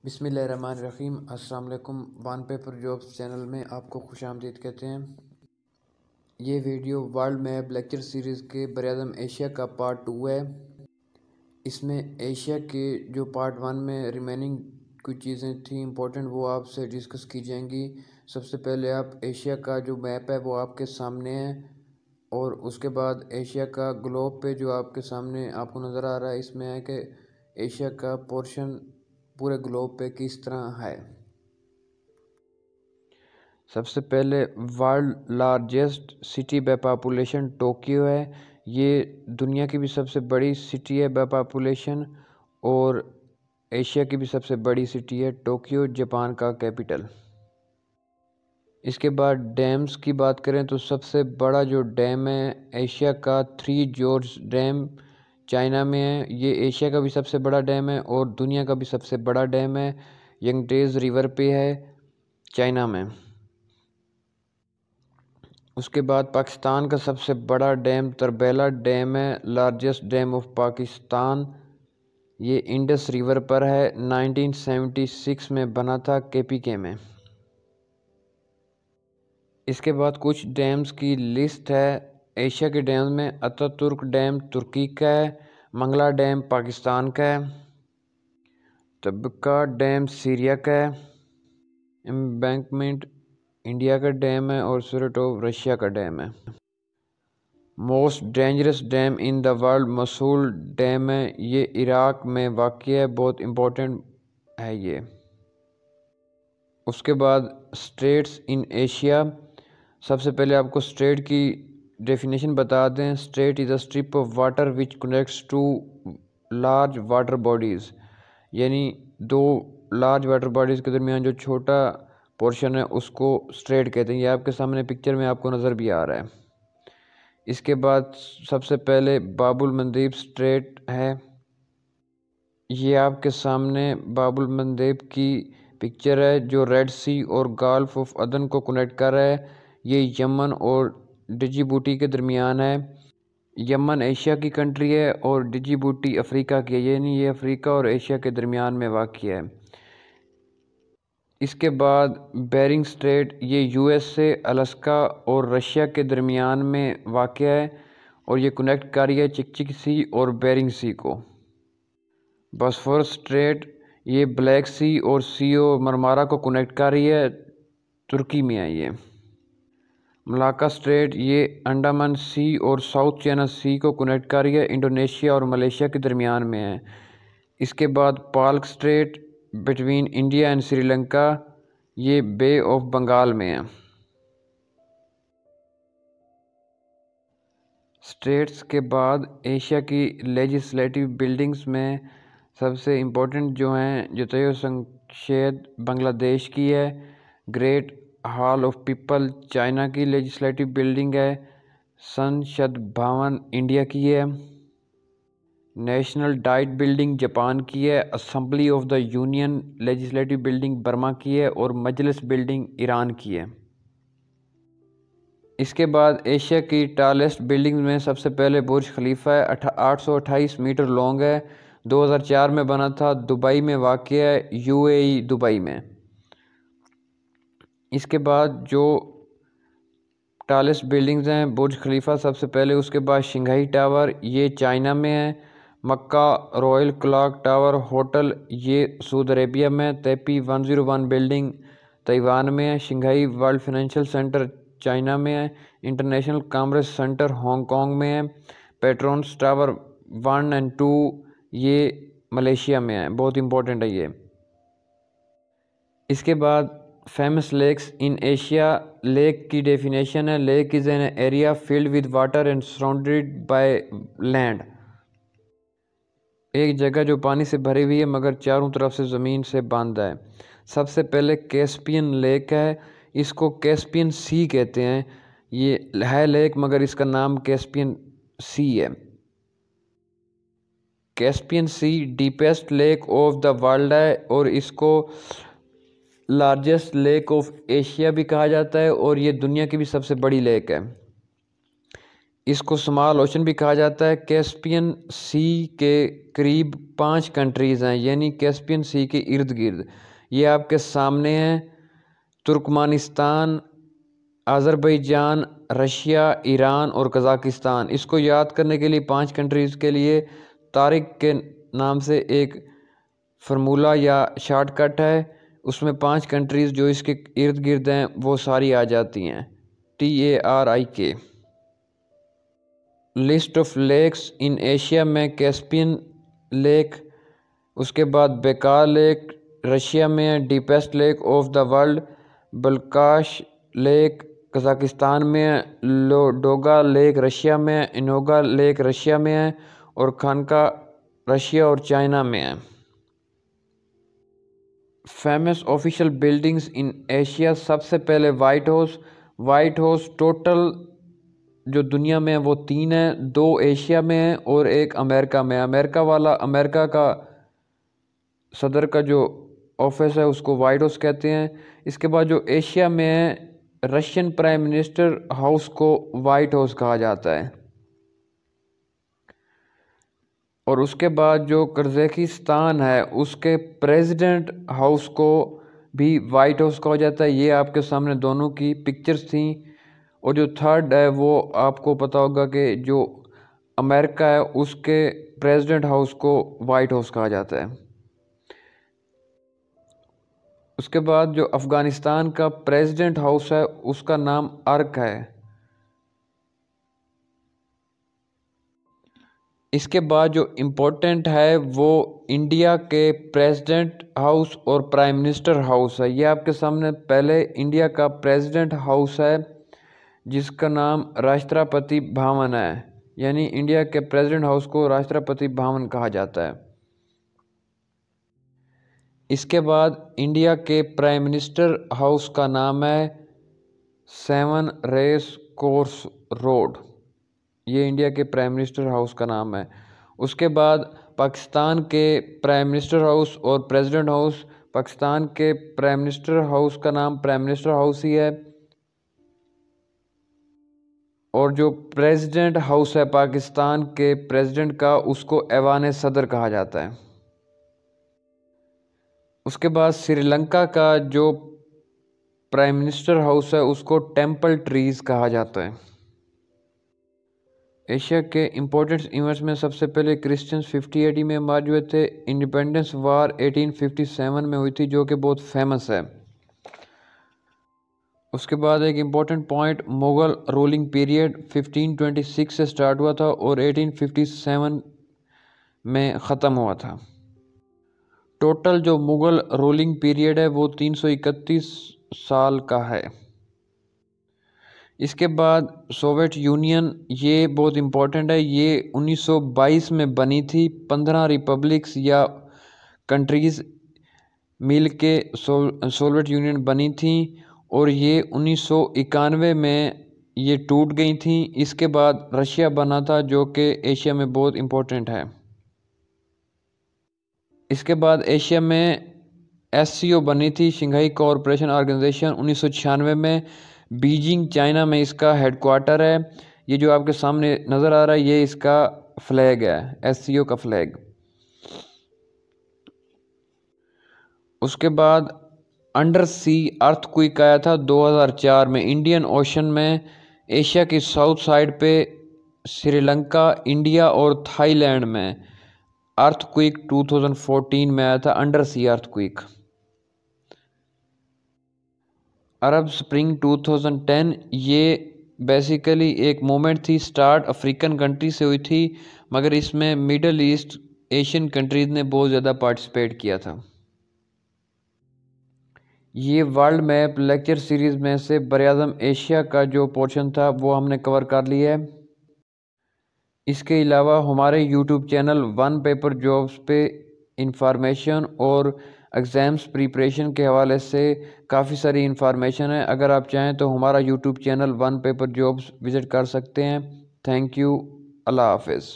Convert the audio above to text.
बिस्मिल्लाहिर्रहमानिर्रहीम। अस्सलाम वालेकुम। वन पेपर जॉब्स चैनल में आपको खुशामदीद कहते हैं। ये video world map lecture series के बरआज़म एशिया का पार्ट 2 है। इसमें एशिया के जो पार्ट 1 में रिमेनिंग कुछ चीज़ें थी इम्पोर्टेंट, वो आपसे डिस्कस की जाएंगी। सबसे पहले आप एशिया का जो मैप है वो आपके सामने है, और उसके बाद एशिया का ग्लोब पे जो आपके सामने आपको नज़र आ रहा है, इसमें है कि एशिया का पोर्शन पूरे ग्लोब पे किस तरह है। सबसे पहले world largest city by population Tokyo है। ये दुनिया की भी सबसे बड़ी सिटी है बाय पॉपुलेशन, और एशिया की भी सबसे बड़ी सिटी है। टोक्यो जापान का कैपिटल। इसके बाद डैम्स की बात करें तो सबसे बड़ा जो डैम है एशिया का थ्री जॉर्ज डैम चाइना में है। ये एशिया का भी सबसे बड़ा डैम है और दुनिया का भी सबसे बड़ा डैम है। यंगटेज रिवर पे है चाइना में। उसके बाद पाकिस्तान का सबसे बड़ा डैम तरबेला डैम है, लार्जेस्ट डैम ऑफ पाकिस्तान। ये इंडस रिवर पर है, 1976 में बना था केपीके में। इसके बाद कुछ डैम्स की लिस्ट है। एशिया के डैम में अतातुर्क डैम तुर्की का है, मंगला डैम पाकिस्तान का है, तब्का डैम सीरिया का है, एम्बैंकमेंट इंडिया का डैम है, और सुरेटोव रशिया का डैम है। Most dangerous dam in the world Mosul dam है। ये इराक में वाक़ है, बहुत इम्पोर्टेंट है ये। उसके बाद स्टेट्स इन एशिया। सबसे पहले आपको स्टेट की डेफिनेशन बता दें। Strait is a strip of water which connects two large water bodies, यानी दो लार्ज वाटर बॉडीज़ के दरमियान जो छोटा पोर्शन है उसको स्ट्रेट कहते हैं। ये आपके सामने पिक्चर में आपको नज़र भी आ रहा है। इसके बाद सबसे पहले बाबुल मंदीब स्ट्रेट है। ये आपके सामने बाबुल मंदीब की पिक्चर है जो रेड सी और गल्फ ऑफ अदन को कनेक्ट कर रहा है। ये यमन और डिजिबूटी के दरमियान है। यमन एशिया की कंट्री है और डिजिबूटी अफ्रीका की है, यानी ये अफ्रीका और एशिया के दरमियान में वाक़ है। इसके बाद बेरिंग स्ट्रेट, ये यूएसए, अलास्का और रशिया के दरमियान में वाक़ है, और ये कनेक्ट कर रही है चिकचिक सी और बेरिंग सी को। बॉस्फोरस स्ट्रेट, ये ब्लैक सी और सी ओ मरमारा को कनेक्ट कर रही है, तुर्की में है ये। मलाक्का स्ट्रेट, ये अंडमान सी और साउथ चाइना सी को कनेक्ट कर रही है, इंडोनेशिया और मलेशिया के दरमियान में है। इसके बाद Palk straight between India and Sri Lanka, ये बे ऑफ बंगाल में है। स्टेट्स के बाद एशिया की लेजिस्लेटिव बिल्डिंग्स में सबसे इम्पोर्टेंट जो हैं जतयो संसद बांग्लादेश की है, great hall of people China की लेजिस्लेटिव बिल्डिंग है, संसद भवन इंडिया की है, नेशनल डाइट बिल्डिंग जापान की है, assembly of the union legislative building Burma की है, और मजलिस बिल्डिंग ईरान की है। इसके बाद एशिया की टालेस्ट बिल्डिंग में सबसे पहले बुर्ज खलीफा है, 828 मीटर लॉन्ग है, 2004 में बना था, दुबई में वाक़ है, यूएई दुबई में। इसके बाद जो टालेस्ट बिल्डिंग्स हैं बुर्ज खलीफा सबसे पहले, उसके बाद शंघाई टावर, ये चाइना में है, मक्का रॉयल क्लॉक टावर होटल, ये सऊदी अरेबिया में, तैपी 101 बिल्डिंग ताइवान में है, Shanghai world financial centre China में है, इंटरनेशनल कॉमर्स सेंटर हांगकांग में है, पेट्रोन्स टावर 1 और 2 ये मलेशिया में है, बहुत इंपॉर्टेंट है ये। इसके बाद famous lakes in Asia. Lake की डेफिनेशन है, lake is an area filled with water and surrounded by land, एक जगह जो पानी से भरी हुई है मगर चारों तरफ से ज़मीन से बंद है। सबसे पहले कैस्पियन लेक है, इसको कैस्पियन सी कहते हैं। ये है लेक मगर इसका नाम कैस्पियन सी है। Caspian sea deepest lake of the world है, और इसको लार्जेस्ट लेक ऑफ एशिया भी कहा जाता है, और ये दुनिया की भी सबसे बड़ी लेक है। इसको स्मॉल ओशन भी कहा जाता है। कैस्पियन सी के करीब 5 कंट्रीज़ हैं, यानी कैस्पियन सी के इर्द गिर्द। ये आपके सामने हैं, तुर्कमानिस्तान, अज़रबैजान, रशिया, ईरान और कज़ाकिस्तान। इसको याद करने के लिए 5 कंट्रीज़ के लिए तारिक के नाम से एक फार्मूला या शॉर्टकट है, उसमें 5 कंट्रीज़ जो इसके इर्द गिर्द हैं वो सारी आ जाती हैं, TARIK। List of lakes in Asia में कैस्पियन लेक, उसके बाद बेकार लेक रशिया में है, deepest lake of the world Balkhash lake Kazakhstan में है, लोडोगा लेक रशिया में है, इनोगा लेक रशिया में है और खानका रशिया और चाइना में है। Famous official buildings in Asia, सबसे पहले white house. White house total जो दुनिया में है वो 3 है, 2 एशिया में है और एक अमेरिका में है। अमेरिका वाला, अमेरिका का सदर का जो ऑफिस है उसको वाइट हाउस कहते हैं। इसके बाद जो एशिया में है, रशियन प्राइम मिनिस्टर हाउस को वाइट हाउस कहा जाता है। और उसके बाद जो कज़ाकिस्तान है उसके प्रेसिडेंट हाउस को भी वाइट हाउस कहा जाता है। ये आपके सामने दोनों की पिक्चर्स थी। और जो थर्ड है वो आपको पता होगा कि जो अमेरिका है उसके प्रेसिडेंट हाउस को वाइट हाउस कहा जाता है। उसके बाद जो अफ़गानिस्तान का प्रेसिडेंट हाउस है उसका नाम अर्क है। इसके बाद जो इम्पोर्टेंट है वो इंडिया के प्रेसिडेंट हाउस और प्राइम मिनिस्टर हाउस है। ये आपके सामने पहले इंडिया का प्रेसिडेंट हाउस है जिसका नाम राष्ट्रपति भवन है, यानी इंडिया के प्रेसिडेंट हाउस को राष्ट्रपति भवन कहा जाता है। इसके बाद इंडिया के प्राइम मिनिस्टर हाउस का नाम है 7 रेस कोर्स रोड। ये इंडिया के प्राइम मिनिस्टर हाउस का नाम है। उसके बाद पाकिस्तान के प्राइम मिनिस्टर हाउस और प्रेसिडेंट हाउस, पाकिस्तान के प्राइम मिनिस्टर हाउस का नाम प्राइम मिनिस्टर हाउस ही है और जो प्रेसिडेंट हाउस है पाकिस्तान के प्रेसिडेंट का उसको ऐवान सदर कहा जाता है। उसके बाद श्रीलंका का जो प्राइम मिनिस्टर हाउस है उसको टेम्पल ट्रीज कहा जाता है। एशिया के इम्पोर्टेंट इवेंट्स में सबसे पहले क्रिश्चियंस 50 AD में मार्च हुए थे। इंडिपेंडेंस वार 1857 में हुई थी जो कि बहुत फेमस है। उसके बाद एक important point, Mughal ruling period 1526 से स्टार्ट हुआ था और 1857 में ख़त्म हुआ था। टोटल जो मुग़ल रूलिंग पीरियड है वो 331 साल का है। इसके बाद सोवियत यूनियन, ये बहुत इम्पोर्टेंट है, ये 1922 में बनी थी। 15 रिपब्लिक्स या कंट्रीज़ मिल के सोवियत यूनियन बनी थी और ये 1991 में ये टूट गई थी। इसके बाद रशिया बना था जो कि एशिया में बहुत इम्पोर्टेंट है। इसके बाद एशिया में SCO बनी थी, शंघाई कोऑपरेशन ऑर्गेनाइजेशन, 1996 में। बीजिंग चाइना में इसका हेडक्वार्टर है। ये जो आपके सामने नज़र आ रहा है ये इसका फ्लैग है, SCO का फ्लैग। उसके बाद अंडर सी अर्थक्वेक आया था 2004 में इंडियन ओशन में, एशिया की साउथ साइड पे, श्रीलंका, इंडिया और थाईलैंड में। अर्थक्वेक 2014 में आया था, अंडर सी अर्थक्वेक। अरब स्प्रिंग 2010, ये बेसिकली एक मूवमेंट थी, स्टार्ट अफ्रीकन कंट्री से हुई थी मगर इसमें मिडल ईस्ट एशियन कंट्रीज़ ने बहुत ज़्यादा पार्टिसिपेट किया था। ये वर्ल्ड मैप लेक्चर सीरीज़ में से बरआज़म एशिया का जो पोर्शन था वो हमने कवर कर लिया है। इसके अलावा हमारे YouTube channel one paper jobs पे इंफॉर्मेशन और एग्ज़ाम्स प्रिपरेशन के हवाले से काफ़ी सारी इंफॉर्मेशन है। अगर आप चाहें तो हमारा YouTube channel one paper jobs visit कर सकते हैं। Thank you. अल्लाह हाफ़िज़।